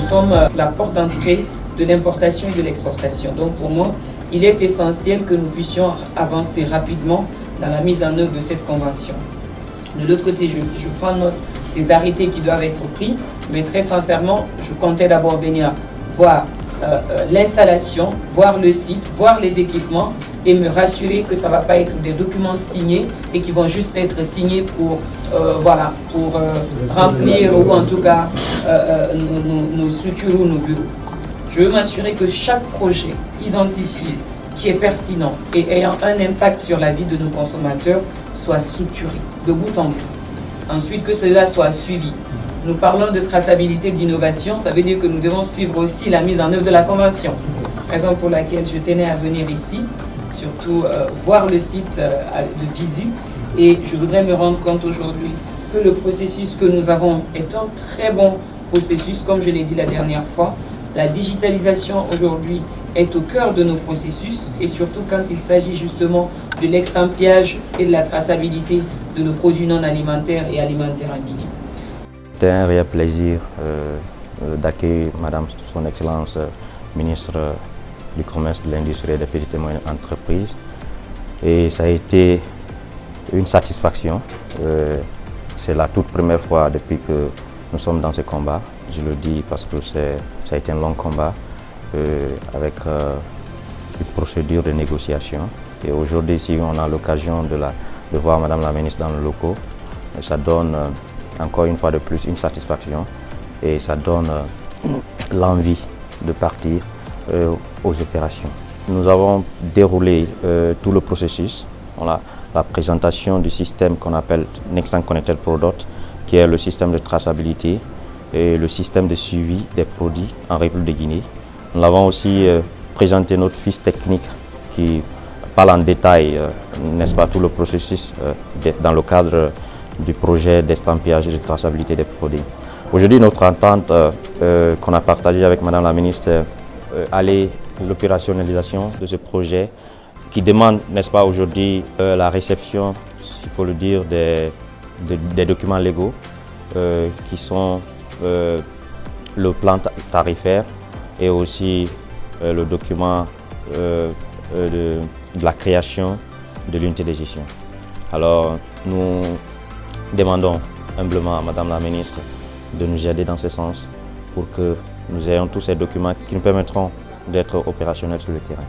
sommes la porte d'entrée de l'importation et de l'exportation. Donc pour moi, il est essentiel que nous puissions avancer rapidement dans la mise en œuvre de cette convention. De l'autre côté, je prends note des arrêtés qui doivent être pris, mais très sincèrement, je comptais d'abord venir voir l'installation, voir le site, voir les équipements et me rassurer que ça ne va pas être des documents signés et qui vont juste être signés pour, remplir ou en tout cas nos structures ou nos bureaux. Je veux m'assurer que chaque projet identifié, qui est pertinent et ayant un impact sur la vie de nos consommateurs soit structuré de bout en bout. Ensuite, que cela soit suivi. Nous parlons de traçabilité, d'innovation, ça veut dire que nous devons suivre aussi la mise en œuvre de la convention. Raison pour laquelle je tenais à venir ici, surtout voir le site de visu. Et je voudrais me rendre compte aujourd'hui que le processus que nous avons est un très bon processus, comme je l'ai dit la dernière fois. La digitalisation aujourd'hui est au cœur de nos processus et surtout quand il s'agit justement de l'extempiage et de la traçabilité de nos produits non alimentaires et alimentaires en Guinée. C'était un réel plaisir d'accueillir Madame Son Excellence ministre du Commerce, de l'Industrie et des Petites et Moyennes Entreprises. Et ça a été une satisfaction. C'est la toute première fois depuis que nous sommes dans ce combat. Je le dis parce que ça a été un long combat avec une procédure de négociation. Et aujourd'hui, si on a l'occasion de voir Madame la ministre dans le locaux, ça donne encore une fois de plus une satisfaction et ça donne l'envie de partir aux opérations. Nous avons déroulé tout le processus. La présentation du système qu'on appelle Nexan Connected Product, qui est le système de traçabilité et le système de suivi des produits en République de Guinée. Nous avons aussi présenté notre fiche technique qui parle en détail, n'est-ce pas, tout le processus dans le cadre du projet d'estampillage et de traçabilité des produits. Aujourd'hui, notre entente qu'on a partagée avec Madame la ministre, aller l'opérationnalisation de ce projet qui demande, n'est-ce pas, aujourd'hui la réception, il faut le dire, des documents légaux qui sont le plan tarifaire et aussi le document de la création de l'unité de gestion. Alors, nous demandons humblement à Madame la ministre de nous aider dans ce sens pour que nous ayons tous ces documents qui nous permettront d'être opérationnels sur le terrain.